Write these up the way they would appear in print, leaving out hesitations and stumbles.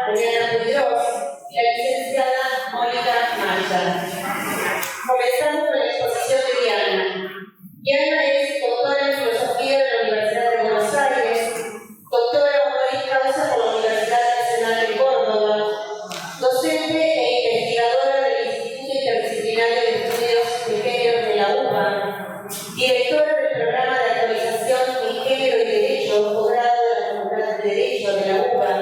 Adriana Puigros y la licenciada Mónica Maya. Comenzamos con la exposición de Diana. Diana es doctora en Filosofía de la Universidad de Buenos Aires, doctora honoris causa por la Universidad Nacional de Córdoba, docente e investigadora del Instituto Interdisciplinario de Estudios de Género de la UBA, directora del programa de actualización en Género y Derecho, posgrado de la Facultad de Derecho de la UBA,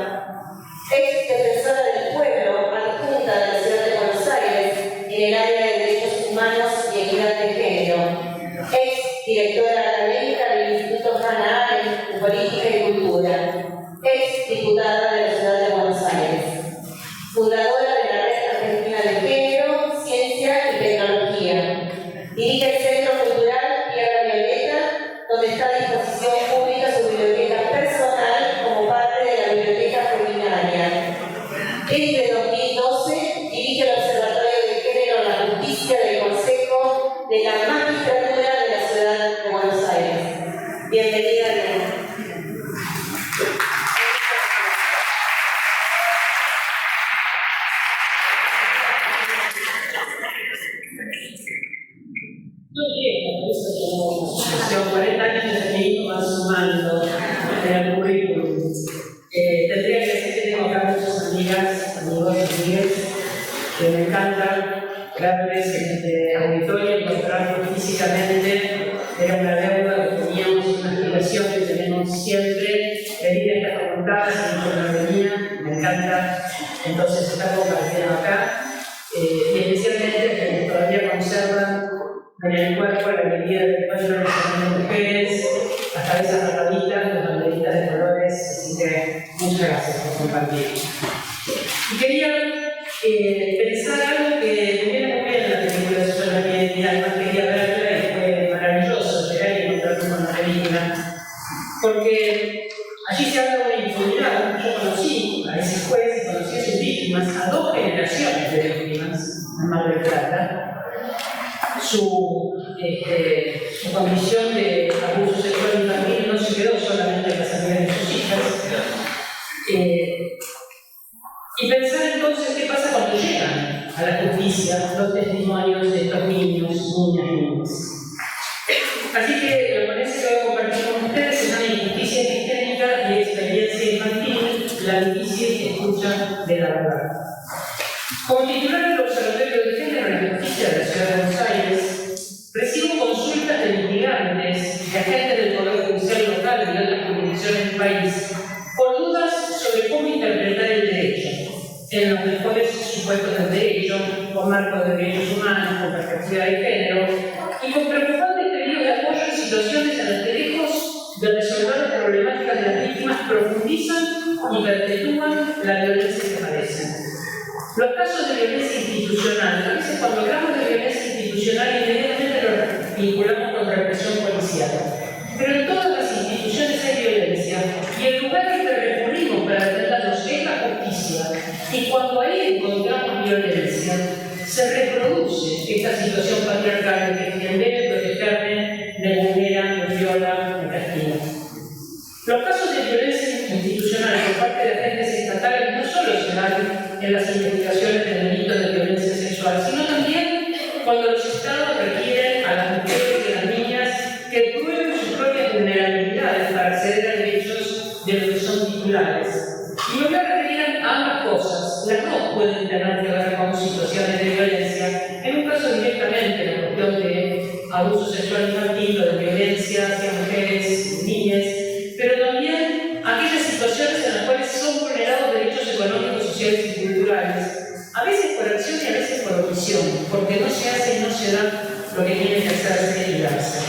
ex defensora del pueblo, adjunta de la Ciudad de Buenos Aires en el área de Derechos Humanos y Equidad de Género, ex directora académica del Instituto Hannah Arendt de Política y Cultura, ex diputada de la Ciudad de Buenos Aires, fundadora de la Red Argentina de Género, Ciencia y Tecnología. Dirige el Centro Cultural Piedra Violeta, donde está a disposición pública su biblioteca personal como parte de la Biblioteca Feminaria. Desde 2012 dirige el Observatorio de Género en la Justicia del Consejo de la Magistratura de la Ciudad de Buenos Aires. Bienvenida, Diana. Yo quiero, por eso tenemos una asociación, 40 años de feminismo van sumando en el currículum. Tendría que decir que tengo acá muchas amigas, amigos, amigas, que me encanta verles en este auditorio y encontrarnos físicamente. Era una deuda que teníamos, una aspiración que tenemos siempre, venir a estas facultades, y venía, me encanta, entonces estar compartiendo acá, y especialmente quienes todavía conservan en el cuerpo la alegría del encuentro de las mujeres, las cabezas rapaditas, las banderitas de colores, así que muchas gracias por compartir. Y quería pensar algo que me viene muy bien en la película de Susana Piedra, y además quería verla y fue maravilloso llegar y encontrarme con la película, porque allí se habla de una impunidad. Yo conocí a ese juez y conocí a sus víctimas, a 2 generaciones de víctimas en Mar del Plata. Su condición de abuso sexual infantil no se quedó solamente en la salida de sus hijas. Y pensar entonces qué pasa cuando llegan a la justicia los testimonios de estos niños, niñas y niños. Así que lo que voy a compartir con ustedes se llama Injusticia Sistémica y Experiencia Infantil, la difícil escucha de la verdad. Como titular del Observatorio de Género en la Justicia de la Ciudad de Buenos Aires, recibo consultas de litigantes, de agentes del Poder Judicial local y de otras jurisdicciones del país, por dudas sobre cómo interpretar el derecho, en los mejores supuestos del derecho, con marcos de derechos humanos, con perspectiva de género, y con preocupantes pedidos de apoyo en situaciones en las que lejos de resolver las problemáticas de las víctimas profundizan y perpetúan la violencia que padecen. Los casos de violencia institucional, a veces cuando hablamos de violencia institucional inmediatamente lo vinculamos con represión policial. Pero en todas las instituciones hay violencia y el lugar al que recurrimos para defendernos es la justicia. Y cuando ahí encontramos violencia, se reproduce esta situación patriarcal de que quien debe protegerme me vulnera, me viola, me castiga. Los casos de violencia institucional por parte de agentes estatales no solo se dan en las investigaciones de delitos de violencia sexual, sino también cuando los estados requieren a las mujeres y a las niñas que prueben sus propias vulnerabilidades para acceder a derechos de los que son titulares. Y lo que requerirán ambas cosas, las dos pueden tener que ver con situaciones de violencia, en un caso directamente la cuestión de abuso sexual infantil o de violencia hacia mujeres y niñas, pero también aquellas situaciones en las cuales son vulnerados derechos económicos, sociales y culturales, a veces por acción y a veces por omisión, porque no se hace y no se da lo que tiene que hacerse y darse.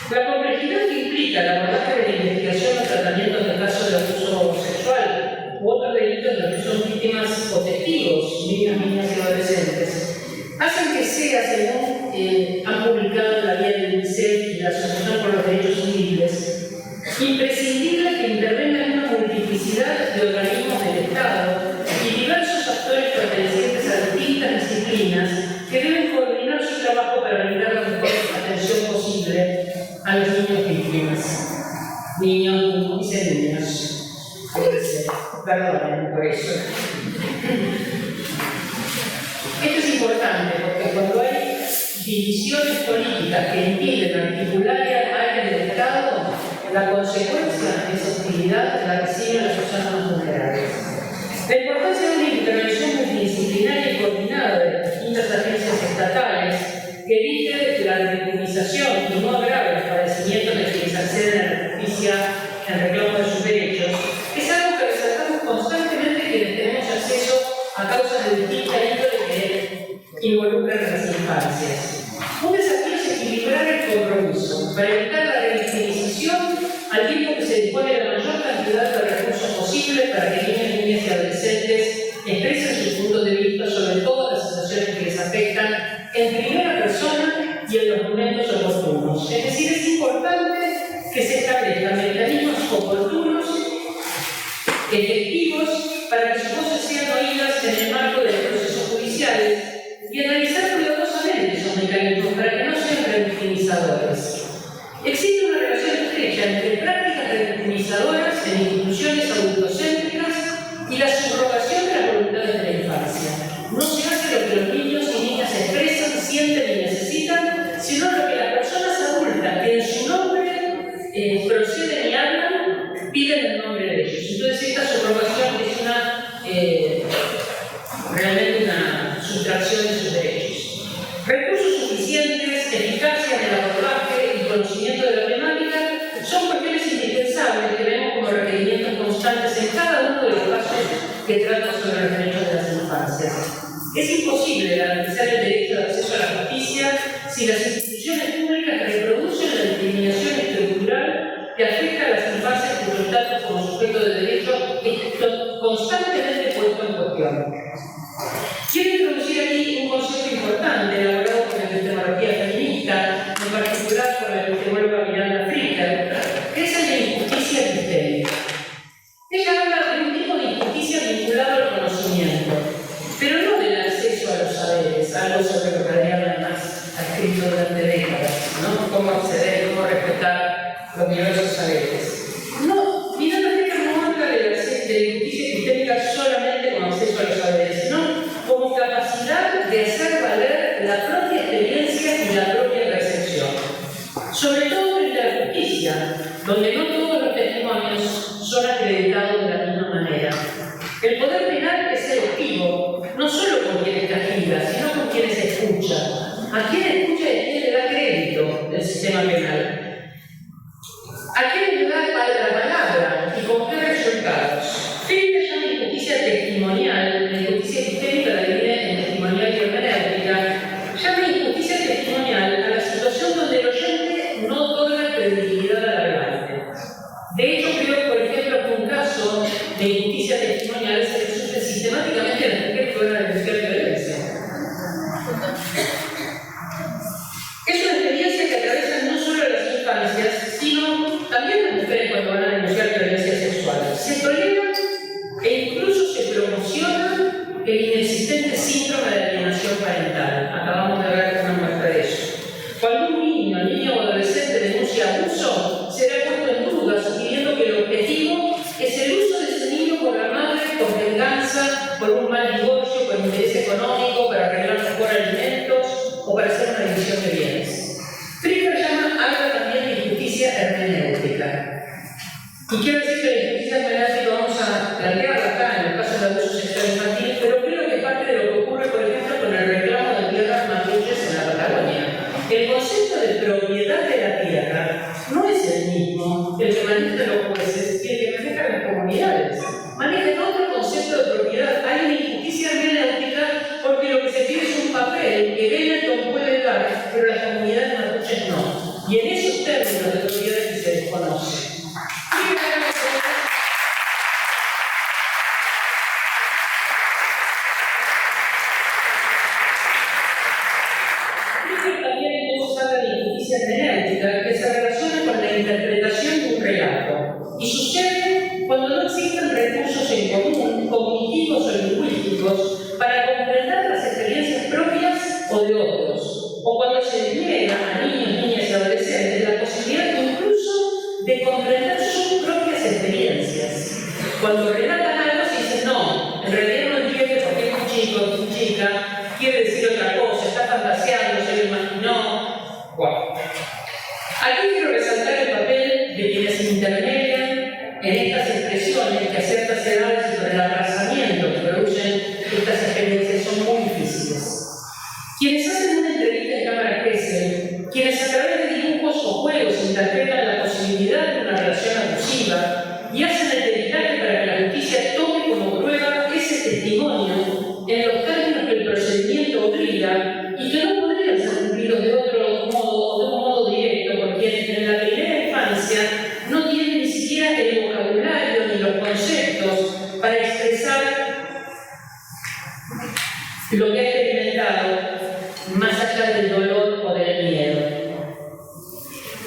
La complejidad que implica el abordaje de la investigación o tratamiento de casos de abuso sexual u otros delitos de los que son víctimas o testigos, niñas y adolescentes, hacen que sea, según han publicado la guía del UNICEF y la Asociación por los Derechos Civiles, imprescindible que intervengan una multiplicidad de organismos del Estado y diversos actores pertenecientes a distintas disciplinas que deben coordinar su trabajo para brindar la mejor atención posible a los niños víctimas. Niños y niñas. perdonen por eso. Esto es importante porque cuando hay divisiones políticas que impiden articular áreas del Estado, la consecuencia es hostilidad la reciben las personas más vulnerables. La importancia de una intervención multidisciplinaria y coordinada de las distintas agencias estatales que evite la ridiculización y no agrave los padecimientos de quienes acceden a la justicia en reclamo de sus derechos es algo que resaltamos constantemente quienes tenemos acceso a causas de distinta índole que involucran a las infancias. Un desafío es equilibrar el compromiso para evitar la revictimización al tiempo que se dispone la mayor cantidad de recursos posibles para que niños, niñas y adolescentes expresen sus puntos de vista sobre todas las situaciones que les afectan en primera persona y en los momentos oportunos. Es decir, es importante que se establezcan mecanismos oportunos, efectivos, para que sus voces sean oídas en el marco de los procesos judiciales y analizar cuidadosamente esos mecanismos para que no sean revictimizadores. Existe una relación estrecha entre prácticas revictimizadoras en instituciones adultocéntricas y la subrogación de las voluntades de la infancia. No se hace lo que los niños y niñas expresan, sienten y necesitan, sino lo que las personas adultas que en su nombre proceden y hablan, piden el nombre de ellos. Entonces esta subrogación es realmente una sustracción de sus derechos. Recursos suficientes, eficacia en el abordaje y conocimiento de la temática son cuestiones indispensables que vemos como requerimientos constantes en cada uno de los casos que tratan sobre los derechos de las infancias. Es imposible garantizar el derecho de acceso a la justicia si las instituciones públicas reproducen la discriminación estructural que afecta a las infancias cuyo estatus como sujeto de derecho es constantemente puesto en cuestión. Quiero introducir aquí un concepto importante elaborado por la epistemología feminista, en particular por la epistemóloga Miranda Fricker, que es el de injusticia sistémica. Ella habla de un tipo de injusticia vinculado al conocimiento, pero no del acceso a los saberes, algo sobre lo que Adriana además ha escrito durante décadas, ¿no? Cómo acceder, cómo respetar los diversos saberes. No, Miranda Fricker no habla de la injusticia sistémica solamente con acceso a los saberes, sino como capacidad de hacer valer la propia experiencia y la propia percepción. Sobre todo en la justicia, donde no todos los testimonios son acreditados de la misma manera. El poder penal es selectivo, no solo con quienes castiga, sino con quienes escucha. A quien escucha y a quien le da crédito del sistema penal. A quien le da la palabra y con qué resultados. Fricker llama injusticia testimonial, la injusticia sistémica la divide en testimonial y hermenéutica, llama injusticia testimonial a la situación donde el oyente no otorga credibilidad al hablante. De hecho, creo, por ejemplo, que un caso de injusticia testimonial es el que sufre sistemáticamente las mujeres que van a denunciar violencia. Es una experiencia que atraviesa no solo las infancias, sino también las mujeres cuando van a denunciar violencia sexual. Se tolera e incluso se promociona el inexistente síndrome de alienación parental. Acabamos de ver una muestra de eso. Cuando un niño o adolescente denuncia abuso, será puesto en duda, sugiriendo que el objetivo es el uso de ese niño por la madre, por venganza, por un mal divorcio, por interés económico, para arreglar mejor alimentos o para hacer una división de bienes. Fricker habla también de injusticia hermenéutica. Y quiero decir que la injusticia hermenéutica vamos a plantearla acá en el caso de abuso sexual infantil, pero creo que parte de lo que ocurre, por ejemplo, con el reclamo de tierras mapuches en la Patagonia. El concepto de propiedad de la tierra no es el mismo que el que manejan los jueces y el que manejan las comunidades. Manejan otro concepto de propiedad. Hay una injusticia hermenéutica porque lo que se pide es un papel que Benetton puede dar, pero las comunidades mapuches no. Y en esos términos de propiedad que se desconoce. otra cosa, está fantaseando, se lo imaginó. Bueno. Aquí quiero resaltar el papel de quienes intermedian en estas expresiones que a ciertas edades y por el abrazamiento que producen estas experiencias son muy difíciles. Quienes hacen una entrevista en cámara crecen, quienes a través de dibujos o juegos interpretan la posibilidad de una relación abusiva y hacen el peritaje para que la justicia tome como prueba ese testimonio en los términos que el procedimiento obliga y que no podrían ser cumplidos de otro modo o de un modo directo, porque en la primera infancia no tienen ni siquiera el vocabulario ni los conceptos para expresar lo que ha experimentado más allá del dolor o del miedo.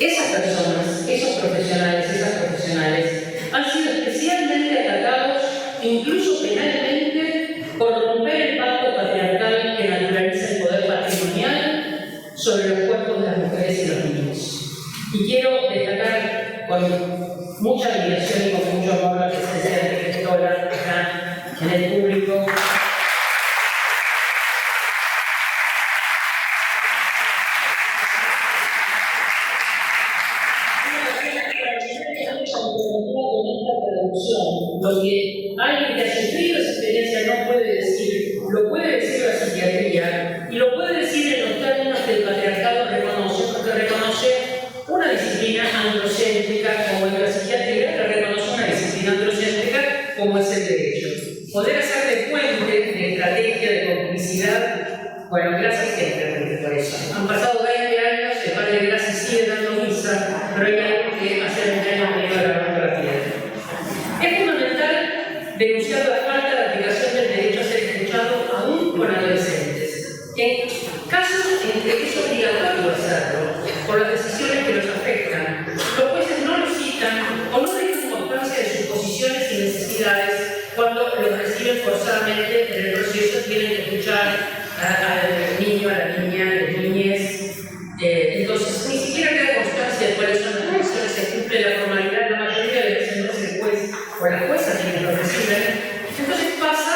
Esas personas, esos profesionales, esas profesionales, han sido especialmente atacados, incluso penalmente, por romper el pacto patriarcal que naturaliza el poder patrimonial sobre los cuerpos de las mujeres y los niños. Y quiero destacar con mucha admiración y con mucho amor la presencia de la gestora acá en el público. Donde alguien que ha sufrido esa experiencia no puede decir, lo puede decir la psiquiatría y lo puede decir en los términos que el patriarcado reconoce, porque reconoce una disciplina androcéntrica como es la psiquiatría, que reconoce una disciplina androcéntrica como es el derecho. Poder hacer de puente, de estrategia, de complicidad, bueno, gracias siempre por eso. Han pasado 20 años, el padre de Gracia sigue dando misa, pero hay algo que hacer un año medio de la tierra. Es fundamental denunciar la falta de aplicación del derecho a ser escuchado aún con adolescentes. En casos en que es obligatorio hacerlo, por las decisiones que los afectan, los jueces no lo citan o no dejan constancia de sus posiciones y necesidades cuando los reciben forzadamente en el proceso, tienen que escuchar al niño, a la niña, a las niñez. Entonces, ni siquiera queda constancia de cuáles son las condiciones, se cumple la formalidad, la mayoría de veces no es el juez o la jueza quienes lo reciben. Entonces pasa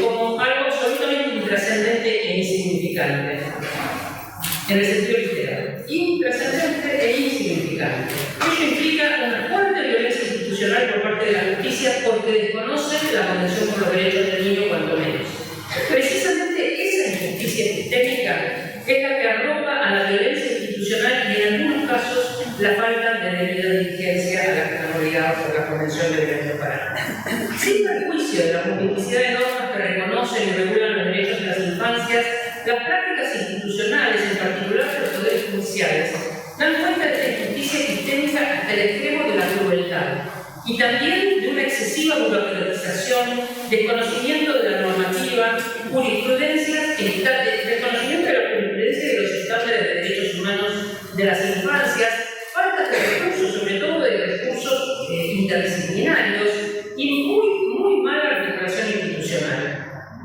como algo absolutamente intrascendente e insignificante, en el sentido literal. Intrascendente e insignificante. Ello implica una fuerte violencia institucional por parte de la justicia porque desconocen la Convención por los Derechos del Niño, cuanto menos. Precisamente esa injusticia sistémica es la que arropa a la violencia institucional y en algunos casos la falta de debida diligencia a la que están obligados por la Convención de Derechos para. Sin perjuicio de la multiplicidad de normas que reconocen y regulan los derechos de las infancias, las prácticas institucionales, en particular de los poderes judiciales, dan cuenta de esta injusticia sistémica hasta el extremo de la crueldad y también de una excesiva burocratización, desconocimiento de la normativa, jurisprudencia, desconocimiento de la jurisprudencia de los estándares de derechos humanos de las infancias, falta de recursos, sobre todo de recursos interdisciplinarios y muy mala articulación institucional.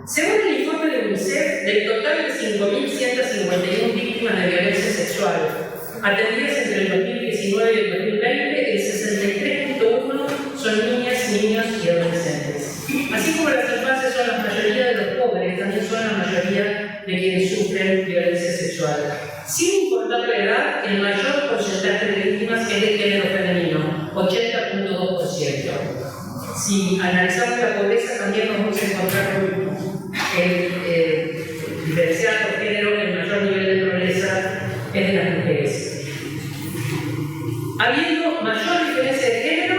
Según el informe de UNICEF, del total de 5.151 víctimas de violencia sexual atendidas entre el 2019 y el 2020, el 63.1% son niñas, niños y adolescentes. Así como las infancias son la mayoría de los pobres, también son la mayoría de quienes sufren violencia sexual. Sin importar la edad, el mayor porcentaje de víctimas es de género femenino, 80.2%. Si analizamos la pobreza, también nos vamos a encontrar con el diferenciado por género, el mayor nivel de pobreza es de las mujeres. Habiendo mayor diferencia de género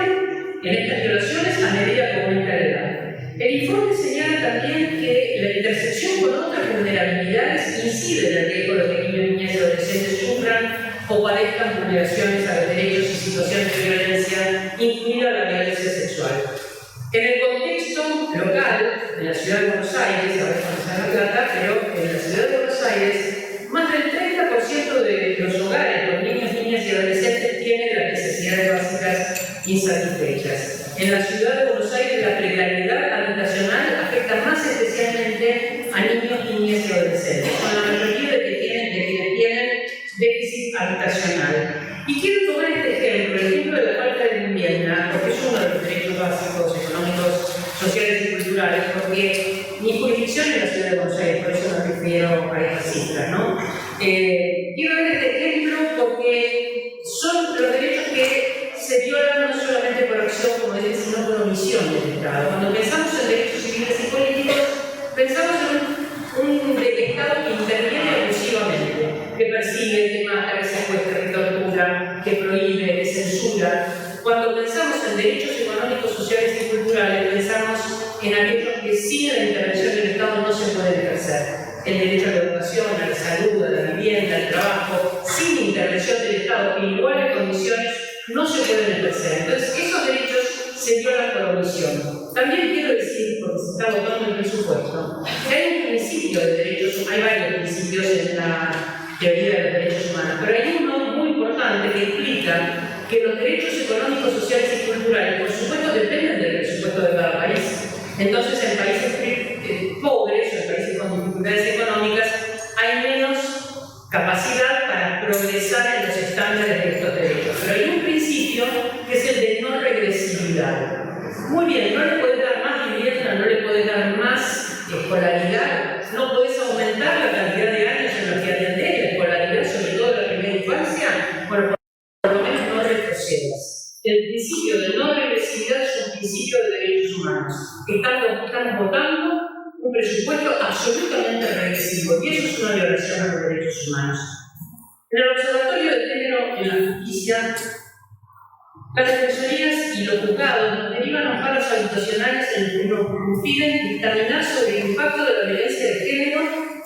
en estas violaciones a medida que aumenta la edad. El informe señala también que la intersección con otras vulnerabilidades incide en el riesgo de que niños, niñas y adolescentes sufran o padezcan vulneraciones a los derechos y situaciones de violencia, incluida la violencia sexual. En el contexto local, en la ciudad de Buenos Aires, ahora estamos en La Plata, pero en la ciudad de Buenos Aires, más del 30% de los hogares con niños, niñas y adolescentes tienen las necesidades básicas insatisfechas. En la ciudad de Buenos Aires, la precariedad habitacional afecta más especialmente a niños, niñas y adolescentes, con la mayoría de quienes tienen déficit habitacional. Y quiero tomar este ejemplo, el ejemplo de la falta de vivienda, porque es uno de los derechos básicos, económicos, sociales y culturales, porque porque mi jurisdicción es la ciudad de Buenos Aires, por eso me refiero a estas cifras, ¿no? Quiero dar este ejemplo porque son los derechos que se violan no solamente por acción, como dije, sino por omisión del Estado. Cuando pensamos en derechos civiles y políticos, pensamos en un Estado que interviene abusivamente, que persigue, que mata, que secuestra, que tortura, que prohíbe, que censura. Cuando pensamos en derechos económicos, sociales y culturales, pensamos en aquellos que sin la intervención del Estado no se pueden ejercer. El derecho a la educación, a la salud, a la vivienda, al trabajo, sin intervención del Estado, en iguales condiciones, no se pueden ejercer. Entonces, esos derechos se violan por omisión. También quiero decir, porque se está votando el presupuesto, que hay un principio de derechos, hay varios principios en la teoría de los derechos humanos, pero hay uno muy importante que explica que los derechos económicos, sociales y culturales, por supuesto, dependen del presupuesto de cada país. Entonces, en países pobres o en países con dificultades económicas, hay menos capacidad para progresar en los estándares de estos derechos. Pero hay un principio que es el de no regresividad. Muy bien, no le puedes dar más vivienda, no le puedes dar más escolaridad, no puedes aumentar la cantidad de años en los que atiendes la escolaridad, sobre todo en la primera infancia. Bueno, por lo menos no retrocedas. El principio de no regresividad es un principio de derechos humanos. Estamos votando un presupuesto absolutamente regresivo y eso es una violación de los derechos humanos. En el Observatorio del Género en la Justicia, las defensorías y los juzgados nos derivan amparos habitacionales en los que nos piden dictaminar sobre el impacto de la violencia de género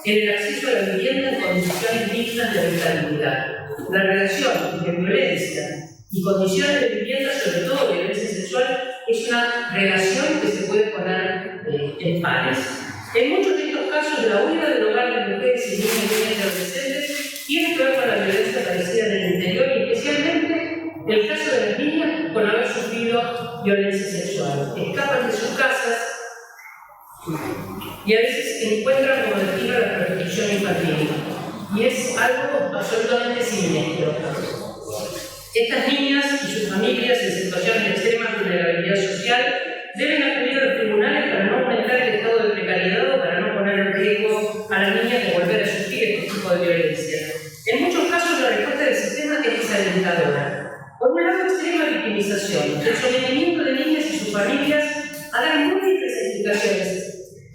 en el acceso a la vivienda en condiciones dignas de habitabilidad. La relación entre violencia y condiciones de vivienda, sobre todo violencia sexual, es una relación que se puede poner en pares. En muchos de estos casos, la huida del hogar de mujeres y niñas y adolescentes tiene que ver con la violencia padecida en el interior y especialmente el caso de las niñas con haber sufrido violencia sexual. Escapan de sus casas y a veces se encuentran como destino la prostitución infantil. Y es algo absolutamente siniestro. Estas niñas y sus familias en situaciones de extrema vulnerabilidad social deben acudir a los tribunales para no aumentar el estado de precariedad o para no poner en riesgo a las niñas de volver a sufrir este tipo de violencia. En muchos casos la respuesta del sistema es desalentadora. Por un lado, extrema victimización, el sometimiento de niñas y sus familias a dar múltiples explicaciones.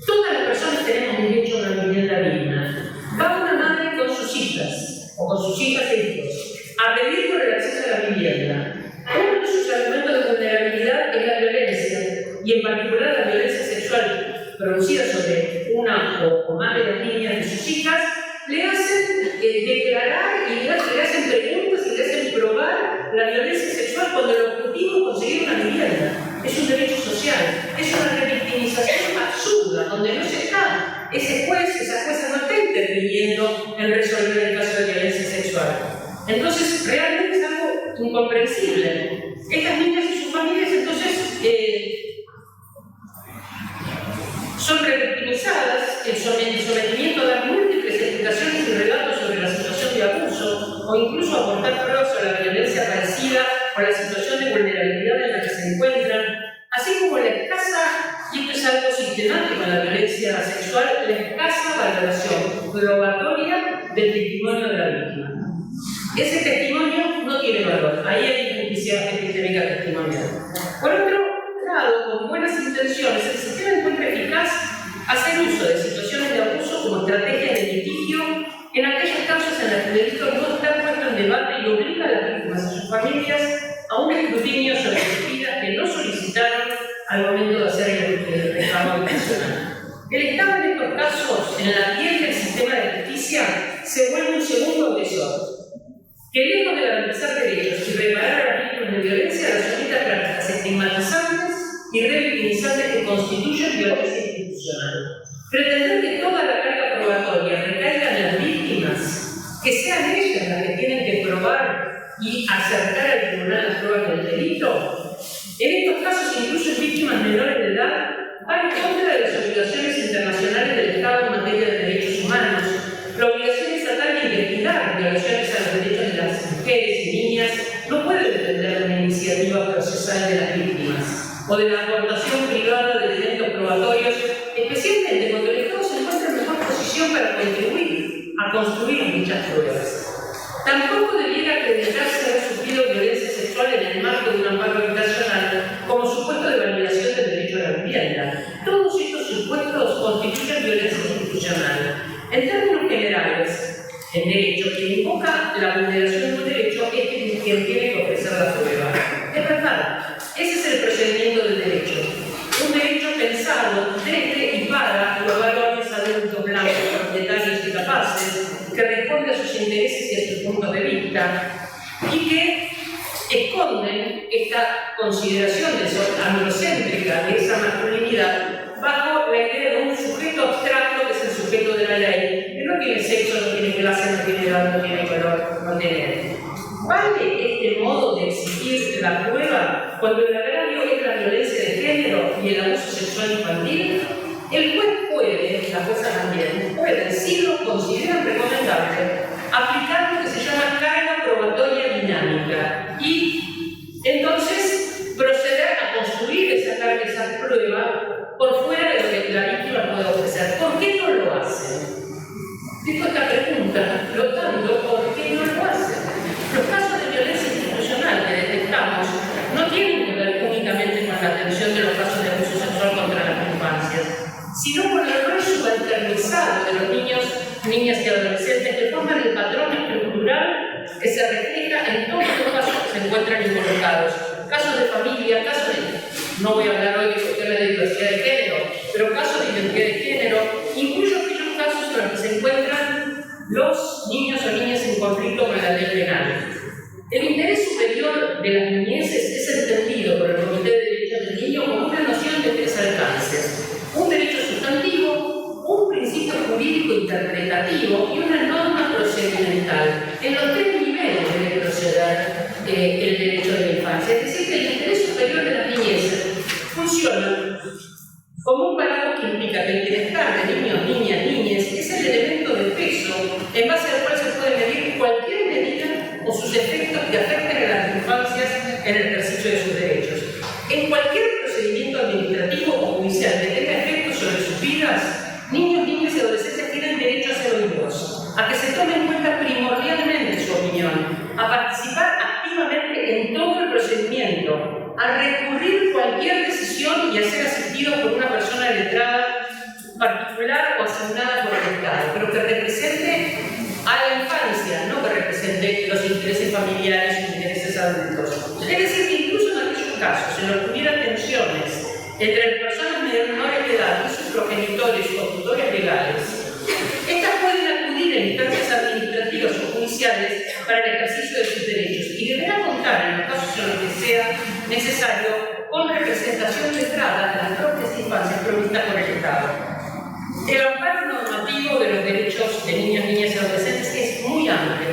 Todas las personas tenemos derecho a una vivienda digna. Va una madre con sus hijas, o con sus hijas e hijos, a pedir por el acceso a la vivienda. Uno de sus argumentos de vulnerabilidad es la violencia, y en particular la violencia sexual producida sobre una o más de las niñas de sus hijas, le hacen declarar y le hacen preguntas y le hacen probar la violencia sexual cuando el objetivo es conseguir una vivienda. Es un derecho social, es una revictimización absurda, donde no se está, esa jueza no está interviniendo en resolver el caso de violencia sexual. Entonces, realmente es algo incomprensible. Estas niñas y sus familias, entonces, son revictimizadas, el sometimiento a dar múltiples explicaciones y relatos sobre la situación de abuso, o incluso aportar pruebas sobre la violencia padecida o la situación de vulnerabilidad en la que se encuentran, así como la escasa, y esto es algo sistemático en la violencia sexual, la escasa valoración probatoria del testimonio de la víctima. Ese testimonio no tiene valor, ahí hay injusticia epidémica testimonial. Por otro lado, con buenas intenciones, el sistema encuentra eficaz hacer uso de situaciones de abuso como estrategia de litigio en aquellos casos en los que el delito no está puesto en debate y obliga a las víctimas y a sus familias a un escrutinio sobre mentiras que no solicitaron al momento de hacer el reclamo habitacional. El Estado en estos casos, en la piel del sistema de justicia, se vuelve un segundo agresor, que lejos de garantizar derechos y reparar a las víctimas de violencia, las somete a prácticas estigmatizantes y revictimizantes que constituyen violencia institucional. Pretender que toda la carga probatoria recaiga en las víctimas, que sean ellas las que tienen que probar y acercar al tribunal las pruebas del delito, en estos casos incluso víctimas menores de edad, va en contra de las obligaciones internacionales del Estado en materia de derechos humanos, la obligación estatal de investigar violaciones a los derechos de las mujeres y niñas no puede depender de una iniciativa procesal de las víctimas o de la aportación privada de elementos probatorios, especialmente posición para contribuir a construir dichas pruebas. Tampoco debiera acreditarse haber sufrido violencia sexual en el marco de un amparo habitacional como supuesto de validación del derecho a la vivienda. Todos estos supuestos constituyen violencia institucional. En términos generales, en derecho, quien invoca la vulneración de un derecho es quien tiene que ofrecer la prueba. Es verdad, ese es el procedimiento del derecho. Un derecho pensado desde y para los varones adultos blancos, propietarios y capaces, que responde a sus intereses y a sus puntos de vista, y que esconden esta consideración androcéntrica de esa masculinidad bajo la idea de un sujeto abstracto que es el sujeto de la ley, que no tiene sexo, no tiene clase, no tiene edad, no tiene color, no tiene. ¿Vale este modo de exigir la prueba cuando el agravio es la violencia de género y el abuso sexual infantil? El juez puede, la jueza también, puede, si lo consideran recomendable, aplicar lo que se llama carga probatoria dinámica y entonces proceder a construir esa prueba por fuera de lo que la víctima puede ofrecer. ¿Por qué no lo hace? Digo esta pregunta, por lo tanto, ¿por qué no lo hace? Los casos de violencia institucional que detectamos no tienen que ver únicamente con la atención de los casos de abuso sexual contra las infancias, sino con el rol subalternizado de los niños, niñas y adolescentes que forman el patrón estructural que se refleja en todos los casos que se encuentran involucrados. Casos de familia, casos de... No voy a hablar hoy de cuestiones de diversidad de género, pero casos de identidad de género, incluyo aquellos casos en los que se encuentran los niños o niñas en conflicto con la ley penal. El interés superior de las niñeces es entendido por el Comité de Derechos del Niño como una noción de tres alcances: un derecho sustantivo, un principio jurídico interpretativo y una norma procedimental. En los tres niveles debe proceder el derecho de la infancia. Es decir, que el interés superior de las niñeces funciona como un valor que implica que el bienestar de niños, niñas, niñes es el elemento de peso en base al cual se puede medir cualquier medida o sus efectos que afecten a las infancias en el ejercicio de sus derechos. En cualquier procedimiento administrativo o judicial que tenga efectos sobre sus vidas, niños, niñas y adolescentes tienen derecho a ser oídos, a que se tome en cuenta primordialmente su opinión, a participar activamente en todo el procedimiento, a recurrir cualquier decisión y a ser asistidos por una persona letrada particular o asignada por el Estado, pero que represente a la infancia, no que represente los intereses familiares o intereses adultos. Es decir, que incluso en aquellos casos en los que hubiera tensiones entre personas menores de edad y sus progenitores o tutores legales, estas pueden acudir a instancias administrativas o judiciales para el ejercicio de sus derechos y deberán contar, en los casos en los que sea necesario, con representación letrada de las propias infancias provistas por el Estado. El amparo normativo de los derechos de niños, niñas y adolescentes es muy amplio,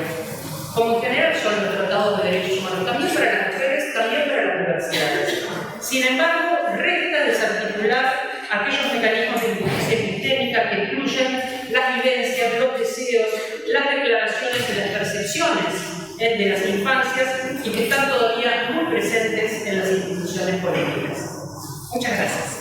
como en general son los tratados de derechos humanos, también para las mujeres, también para las universidades. Sin embargo, resta desarticular aquellos mecanismos de justicia epistémica que incluyen las vivencias, los deseos, las declaraciones y las percepciones de las infancias y que están todavía muy presentes en las instituciones políticas. Muchas gracias.